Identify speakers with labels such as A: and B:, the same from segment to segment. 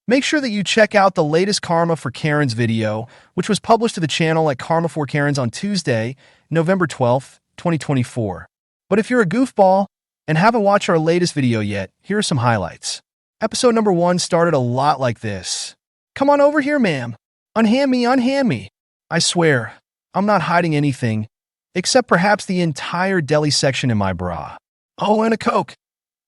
A: Make sure that you check out the latest Karma for Karens video, which was published to the channel at Karma for Karens on Tuesday, November 12th, 2024. But if you're a goofball and haven't watched our latest video yet, here are some highlights. Episode number 1 started a lot like this. "Come on over here, ma'am. Unhand me, unhand me. I swear, I'm not hiding anything, except perhaps the entire deli section in my bra. Oh, and a Coke.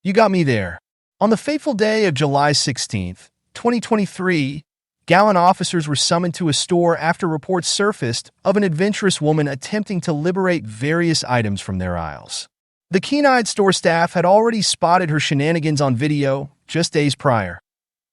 A: You got me there." On the fateful day of July 16th, 2023, gallant officers were summoned to a store after reports surfaced of an adventurous woman attempting to liberate various items from their aisles. The keen-eyed store staff had already spotted her shenanigans on video just days prior,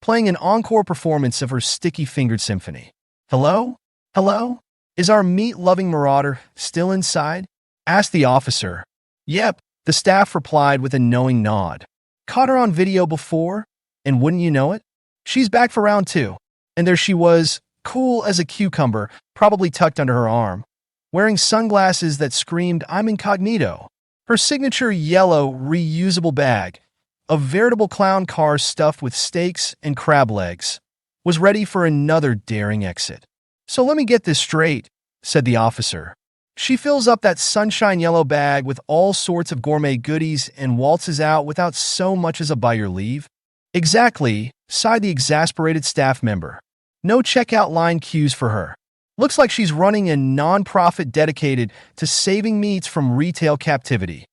A: playing an encore performance of her sticky-fingered symphony. "Hello? Hello? Is our meat-loving marauder still inside?" asked the officer. "Yep," the staff replied with a knowing nod. "Caught her on video before, and wouldn't you know it? She's back for round 2. And there she was, cool as a cucumber, probably tucked under her arm, wearing sunglasses that screamed, 'I'm Incognito.' Her signature yellow, reusable bag, a veritable clown car stuffed with steaks and crab legs, was ready for another daring exit. So let me get this straight," said the officer. "She fills up that sunshine yellow bag with all sorts of gourmet goodies and waltzes out without so much as a 'by your leave'?" "Exactly," sighed the exasperated staff member. "No checkout line cues for her. Looks like she's running a non-profit dedicated to saving meats from retail captivity."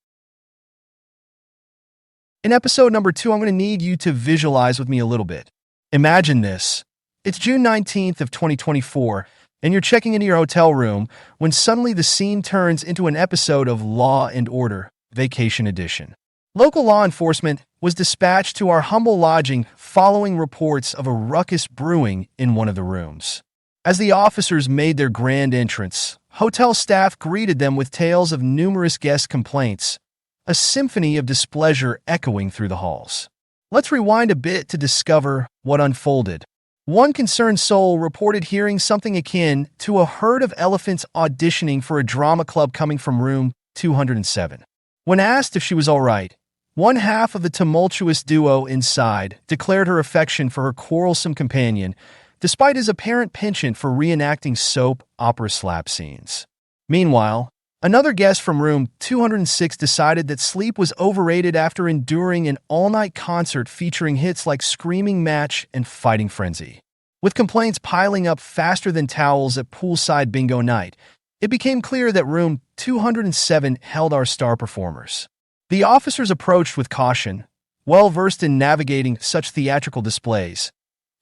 A: In episode number 2, I'm going to need you to visualize with me a little bit. Imagine this. It's June 19th of 2024, and you're checking into your hotel room when suddenly the scene turns into an episode of Law and Order, Vacation Edition. Local law enforcement was dispatched to our humble lodging following reports of a ruckus brewing in one of the rooms. As the officers made their grand entrance, hotel staff greeted them with tales of numerous guest complaints, a symphony of displeasure echoing through the halls. Let's rewind a bit to discover what unfolded. One concerned soul reported hearing something akin to a herd of elephants auditioning for a drama club coming from room 207. When asked if she was all right, one half of the tumultuous duo inside declared her affection for her quarrelsome companion, despite his apparent penchant for reenacting soap opera slap scenes. Meanwhile, another guest from room 206 decided that sleep was overrated after enduring an all-night concert featuring hits like Screaming Match and Fighting Frenzy. With complaints piling up faster than towels at poolside bingo night, it became clear that room 207 held our star performers. The officers approached with caution, well-versed in navigating such theatrical displays,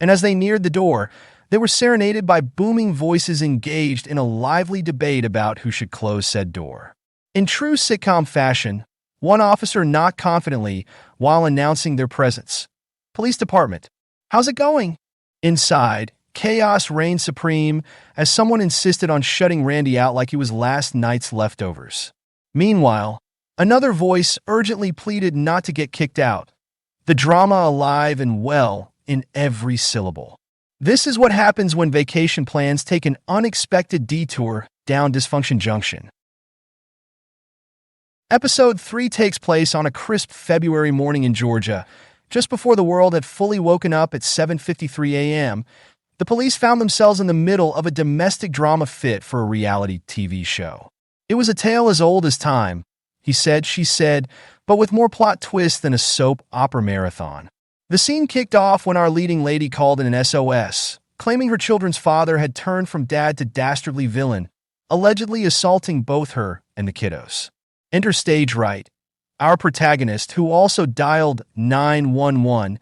A: and as they neared the door, they were serenaded by booming voices engaged in a lively debate about who should close said door. In true sitcom fashion, one officer knocked confidently while announcing their presence. "Police department, how's it going?" Inside, chaos reigned supreme as someone insisted on shutting Randy out like he was last night's leftovers. Meanwhile, another voice urgently pleaded not to get kicked out, the drama alive and well in every syllable. This is what happens when vacation plans take an unexpected detour down Dysfunction Junction. Episode 3 takes place on a crisp February morning in Georgia. Just before the world had fully woken up at 7:53 a.m., the police found themselves in the middle of a domestic drama fit for a reality TV show. It was a tale as old as time, he said, she said, but with more plot twists than a soap opera marathon. The scene kicked off when our leading lady called in an SOS, claiming her children's father had turned from dad to dastardly villain, allegedly assaulting both her and the kiddos. Enter stage right, our protagonist, who also dialed 911,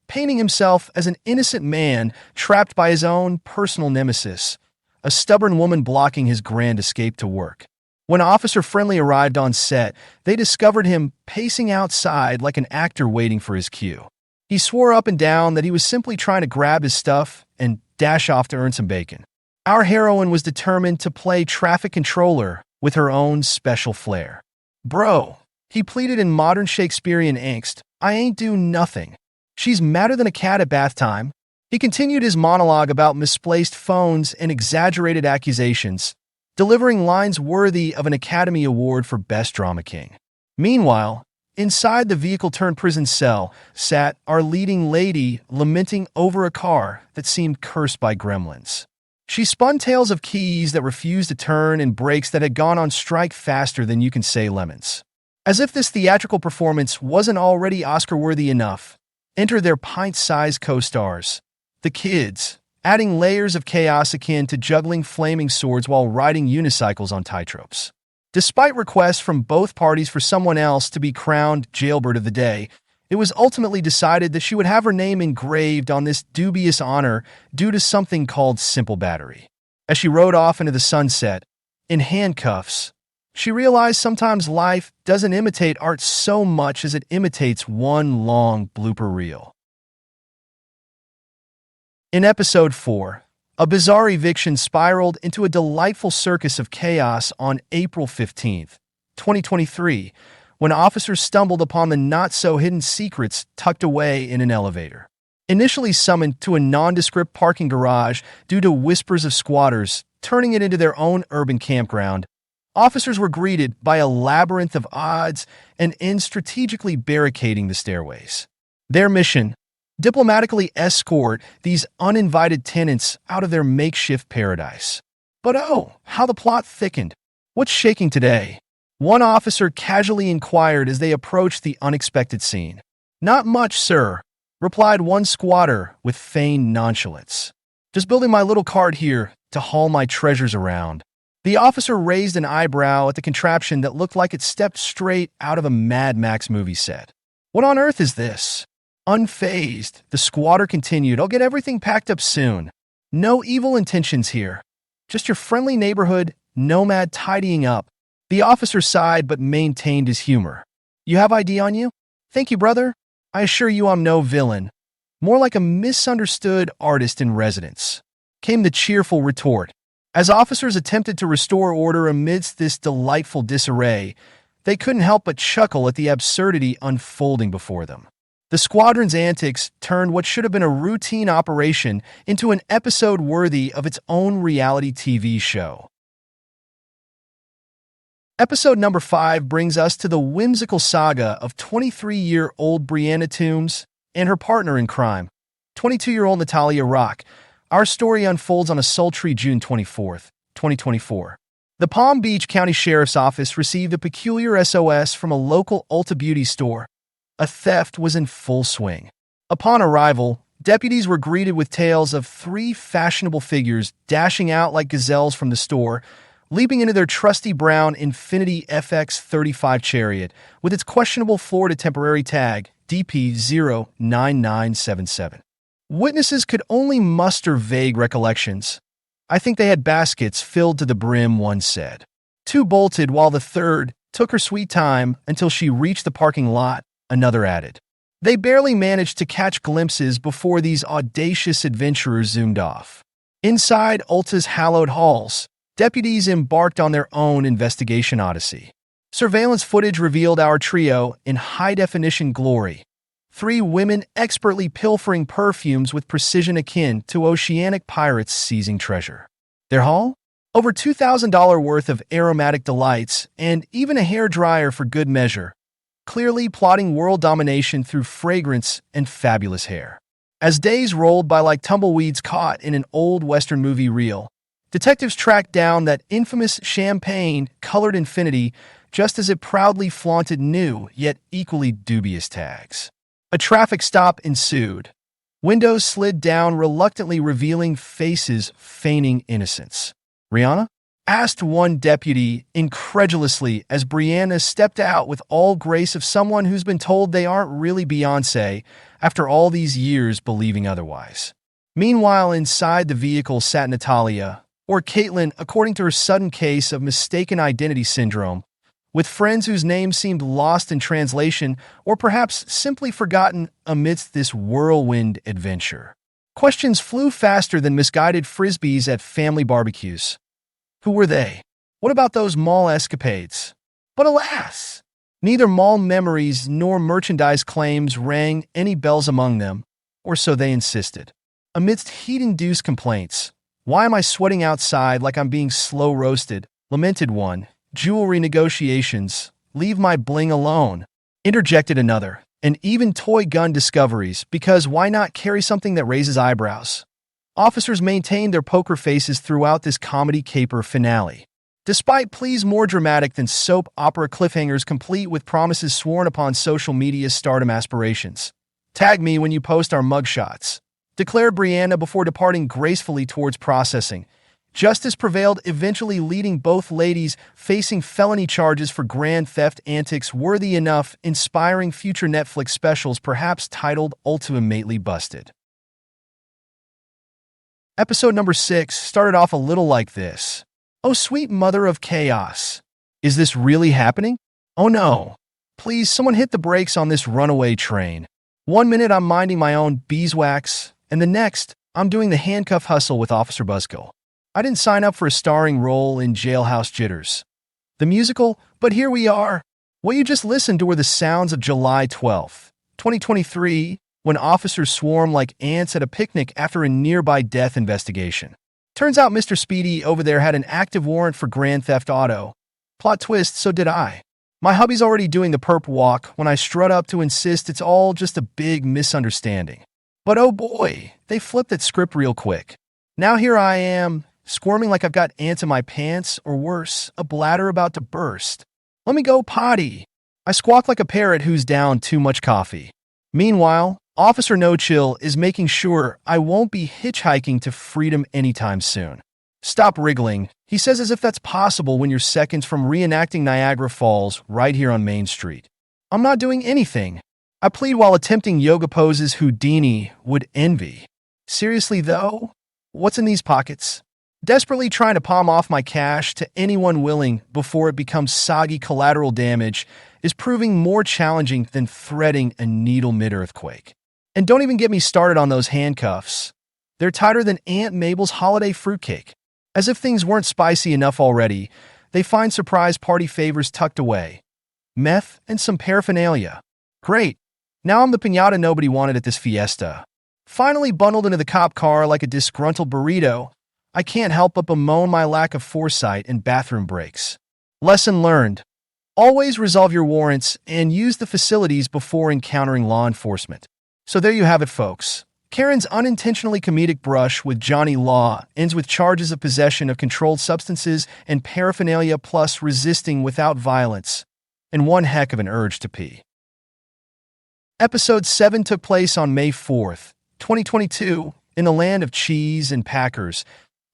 A: painting himself as an innocent man trapped by his own personal nemesis, a stubborn woman blocking his grand escape to work. When Officer Friendly arrived on set, they discovered him pacing outside like an actor waiting for his cue. He swore up and down that he was simply trying to grab his stuff and dash off to earn some bacon. Our heroine was determined to play traffic controller with her own special flair. "Bro," he pleaded in modern Shakespearean angst, "I ain't do nothing. She's madder than a cat at bath time." He continued his monologue about misplaced phones and exaggerated accusations, delivering lines worthy of an Academy Award for Best Drama King. Meanwhile, Inside the vehicle-turned-prison cell sat our leading lady lamenting over a car that seemed cursed by gremlins. She spun tales of keys that refused to turn and brakes that had gone on strike faster than you can say lemons. As if this theatrical performance wasn't already Oscar-worthy enough, enter their pint-sized co-stars, the kids, adding layers of chaos akin to juggling flaming swords while riding unicycles on tightropes. Despite requests from both parties for someone else to be crowned jailbird of the day, it was ultimately decided that she would have her name engraved on this dubious honor due to something called simple battery. As she rode off into the sunset, in handcuffs, she realized sometimes life doesn't imitate art so much as it imitates one long blooper reel. In Episode 4, a bizarre eviction spiraled into a delightful circus of chaos on April 15, 2023, when officers stumbled upon the not-so-hidden secrets tucked away in an elevator. Initially summoned to a nondescript parking garage due to whispers of squatters turning it into their own urban campground, officers were greeted by a labyrinth of odds and ends strategically barricading the stairways. Their mission: diplomatically escort these uninvited tenants out of their makeshift paradise. But oh, how the plot thickened. What's shaking today? One officer casually inquired as they approached the unexpected scene. "Not much, sir," replied one squatter with feigned nonchalance. "Just building my little cart here to haul my treasures around." The officer raised an eyebrow at the contraption that looked like it stepped straight out of a Mad Max movie set. "What on earth is this?" Unfazed, the squatter continued, "I'll get everything packed up soon. No evil intentions here. Just your friendly neighborhood nomad tidying up." The officer sighed but maintained his humor. "You have ID on you?" "Thank you, brother. I assure you I'm no villain. More like a misunderstood artist in residence," came the cheerful retort. As officers attempted to restore order amidst this delightful disarray, they couldn't help but chuckle at the absurdity unfolding before them. The squadron's antics turned what should have been a routine operation into an episode worthy of its own reality TV show. Episode number 5 brings us to the whimsical saga of 23-year-old Brianna Toombs and her partner in crime, 22-year-old Natalia Rock. Our story unfolds on a sultry June 24, 2024. The Palm Beach County Sheriff's Office received a peculiar SOS from a local Ulta beauty store. A theft was in full swing. Upon arrival, deputies were greeted with tales of 3 fashionable figures dashing out like gazelles from the store, leaping into their trusty brown Infiniti FX35 Chariot with its questionable Florida temporary tag, DP09977. Witnesses could only muster vague recollections. "I think they had baskets filled to the brim," one said. 2 bolted while the third took her sweet time until she reached the parking lot, another added. They barely managed to catch glimpses before these audacious adventurers zoomed off. Inside Ulta's hallowed halls, deputies embarked on their own investigation odyssey. Surveillance footage revealed our trio in high-definition glory. 3 women expertly pilfering perfumes with precision akin to oceanic pirates seizing treasure. Their haul? Over $2,000 worth of aromatic delights and even a hairdryer for good measure, clearly plotting world domination through fragrance and fabulous hair. As days rolled by like tumbleweeds caught in an old Western movie reel, detectives tracked down that infamous champagne-colored Infiniti just as it proudly flaunted new, yet equally dubious tags. A traffic stop ensued. Windows slid down, reluctantly revealing faces feigning innocence. "Rihanna?" asked one deputy incredulously as Brianna stepped out with all grace of someone who's been told they aren't really Beyoncé after all these years believing otherwise. Meanwhile, inside the vehicle sat Natalia, or Caitlin, according to her sudden case of mistaken identity syndrome, with friends whose names seemed lost in translation or perhaps simply forgotten amidst this whirlwind adventure. Questions flew faster than misguided frisbees at family barbecues. Who were they? What about those mall escapades? But alas, neither mall memories nor merchandise claims rang any bells among them, or so they insisted. Amidst heat-induced complaints, "Why am I sweating outside like I'm being slow roasted?" lamented one. "Jewelry negotiations. Leave my bling alone." interjected another. And even toy gun discoveries, because why not carry something that raises eyebrows? Officers maintained their poker faces throughout this comedy caper finale. Despite pleas more dramatic than soap opera cliffhangers complete with promises sworn upon social media's stardom aspirations. Tag me when you post our mugshots, declared Brianna before departing gracefully towards processing. Justice prevailed, eventually leading both ladies facing felony charges for grand theft antics worthy enough, inspiring future Netflix specials perhaps titled Ultimately Busted. Episode number 6 started off a little like this. Oh, sweet mother of chaos. Is this really happening? Oh no. Please, someone hit the brakes on this runaway train. 1 minute I'm minding my own beeswax, and the next, I'm doing the handcuff hustle with Officer Buzzkill. I didn't sign up for a starring role in Jailhouse Jitters, the musical, but here we are. What you just listened to were the sounds of July 12th, 2023, when officers swarm like ants at a picnic after a nearby death investigation. Turns out Mr. Speedy over there had an active warrant for Grand Theft Auto. Plot twist, so did I. My hubby's already doing the perp walk when I strut up to insist it's all just a big misunderstanding. But oh boy, they flipped that script real quick. Now here I am, squirming like I've got ants in my pants, or worse, a bladder about to burst. Let me go potty. I squawk like a parrot who's down too much coffee. Meanwhile, Officer No Chill is making sure I won't be hitchhiking to freedom anytime soon. Stop wriggling, he says as if that's possible when you're seconds from reenacting Niagara Falls right here on Main Street. I'm not doing anything. I plead while attempting yoga poses Houdini would envy. Seriously though, what's in these pockets? Desperately trying to palm off my cash to anyone willing before it becomes soggy collateral damage is proving more challenging than threading a needle mid-earthquake. And don't even get me started on those handcuffs. They're tighter than Aunt Mabel's holiday fruitcake. As if things weren't spicy enough already, they find surprise party favors tucked away. Meth and some paraphernalia. Great. Now I'm the piñata nobody wanted at this fiesta. Finally bundled into the cop car like a disgruntled burrito, I can't help but bemoan my lack of foresight and bathroom breaks. Lesson learned. Always resolve your warrants and use the facilities before encountering law enforcement. So there you have it, folks. Karen's unintentionally comedic brush with Johnny Law ends with charges of possession of controlled substances and paraphernalia plus resisting without violence, and one heck of an urge to pee. Episode 7 took place on May 4th, 2022, in the land of cheese and Packers.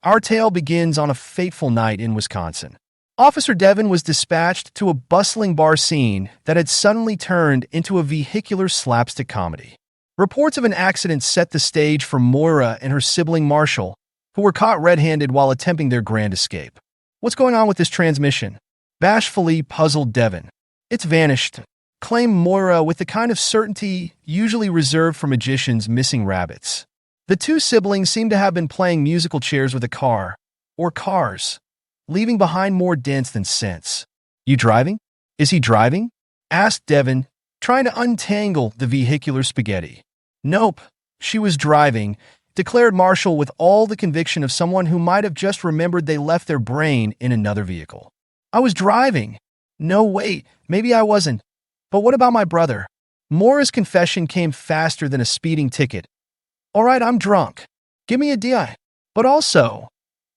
A: Our tale begins on a fateful night in Wisconsin. Officer Devin was dispatched to a bustling bar scene that had suddenly turned into a vehicular slapstick comedy. Reports of an accident set the stage for Moira and her sibling Marshall, who were caught red-handed while attempting their grand escape. What's going on with this transmission? Bashfully puzzled Devin. It's vanished, claimed Moira with the kind of certainty usually reserved for magicians missing rabbits. The two siblings seem to have been playing musical chairs with a car, or cars, leaving behind more dents than sense. You driving? Is he driving? Asked Devin, trying to untangle the vehicular spaghetti. Nope, she was driving, declared Marshall with all the conviction of someone who might have just remembered they left their brain in another vehicle. I was driving. No, wait, maybe I wasn't. But what about my brother? Moira's confession came faster than a speeding ticket. All right, I'm drunk. Give me a DI. But also,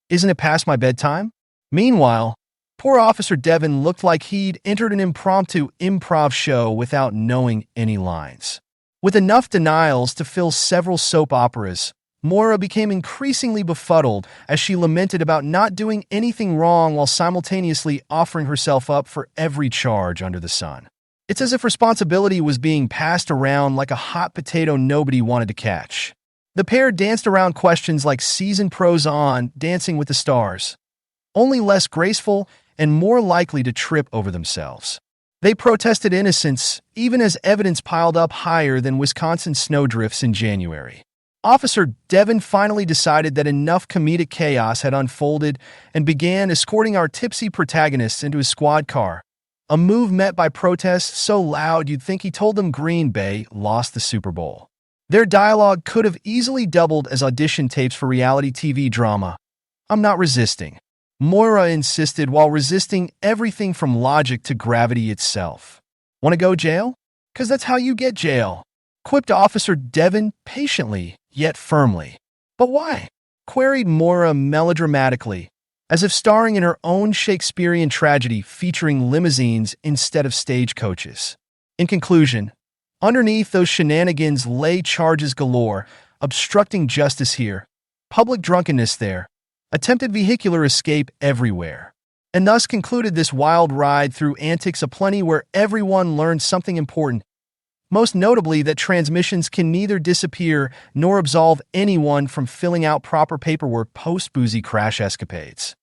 A: isn't it past my bedtime? Meanwhile, poor Officer Devin looked like he'd entered an impromptu improv show without knowing any lines. With enough denials to fill several soap operas, Moira became increasingly befuddled as she lamented about not doing anything wrong while simultaneously offering herself up for every charge under the sun. It's as if responsibility was being passed around like a hot potato nobody wanted to catch. The pair danced around questions like seasoned pros on Dancing with the Stars, only less graceful and more likely to trip over themselves. They protested innocence, even as evidence piled up higher than Wisconsin snowdrifts in January. Officer Devin finally decided that enough comedic chaos had unfolded and began escorting our tipsy protagonists into his squad car, a move met by protests so loud you'd think he told them Green Bay lost the Super Bowl. Their dialogue could have easily doubled as audition tapes for reality TV drama. I'm not resisting, Moira insisted while resisting everything from logic to gravity itself. Want to go jail? Because that's how you get jail, quipped Officer Devon patiently, yet firmly. But why? Queried Moira melodramatically, as if starring in her own Shakespearean tragedy featuring limousines instead of stagecoaches. In conclusion, underneath those shenanigans lay charges galore, obstructing justice here, public drunkenness there, attempted vehicular escape everywhere. And thus concluded this wild ride through antics aplenty where everyone learned something important, most notably that transmissions can neither disappear nor absolve anyone from filling out proper paperwork post-boozy crash escapades.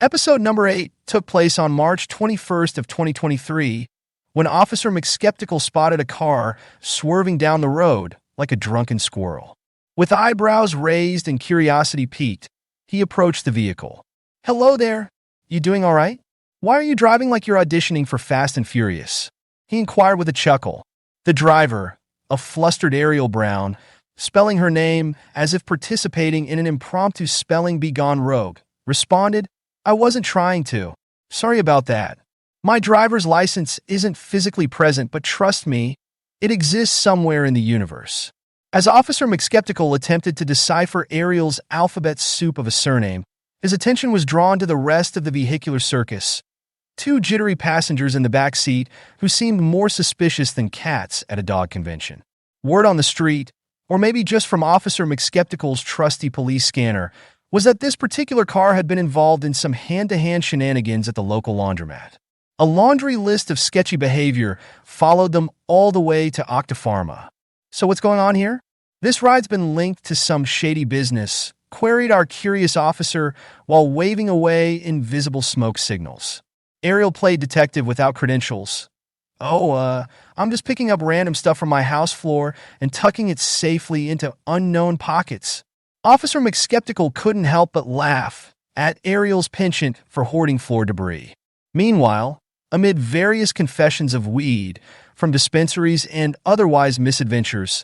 A: Episode number 8 took place on March 21st of 2023, when Officer McSkeptical spotted a car swerving down the road like a drunken squirrel. With eyebrows raised and curiosity piqued, he approached the vehicle. "Hello there. You doing all right? Why are you driving like you're auditioning for Fast and Furious?" he inquired with a chuckle. The driver, a flustered Ariel Brown, spelling her name as if participating in an impromptu spelling bee gone rogue, responded, "I wasn't trying to. Sorry about that. My driver's license isn't physically present, but trust me, it exists somewhere in the universe." As Officer McSkeptical attempted to decipher Ariel's alphabet soup of a surname, his attention was drawn to the rest of the vehicular circus. Two jittery passengers in the back seat who seemed more suspicious than cats at a dog convention. Word on the street, or maybe just from Officer McSkeptical's trusty police scanner, was that this particular car had been involved in some hand-to-hand shenanigans at the local laundromat. A laundry list of sketchy behavior followed them all the way to Octapharma. "So what's going on here? This ride's been linked to some shady business," queried our curious officer while waving away invisible smoke signals. Ariel played detective without credentials. I'm just picking up random stuff from my house floor and tucking it safely into unknown pockets." Officer McSkeptical couldn't help but laugh at Ariel's penchant for hoarding floor debris. Meanwhile, amid various confessions of weed from dispensaries and otherwise misadventures,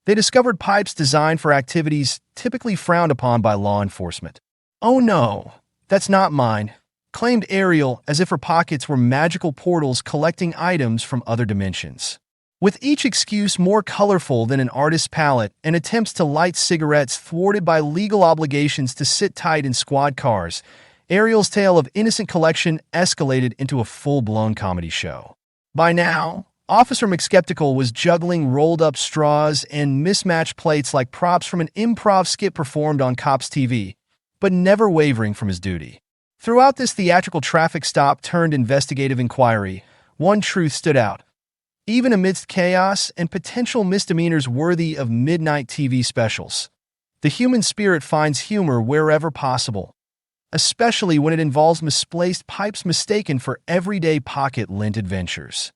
A: they discovered pipes designed for activities typically frowned upon by law enforcement. "Oh no, that's not mine," claimed Ariel as if her pockets were magical portals collecting items from other dimensions. With each excuse more colorful than an artist's palette and attempts to light cigarettes thwarted by legal obligations to sit tight in squad cars, Ariel's tale of innocent collection escalated into a full-blown comedy show. By now, Officer McSkeptical was juggling rolled-up straws and mismatched plates like props from an improv skit performed on Cops TV, but never wavering from his duty. Throughout this theatrical traffic stop turned investigative inquiry, one truth stood out. Even amidst chaos and potential misdemeanors worthy of midnight TV specials, the human spirit finds humor wherever possible, especially when it involves misplaced pipes mistaken for everyday pocket lint adventures.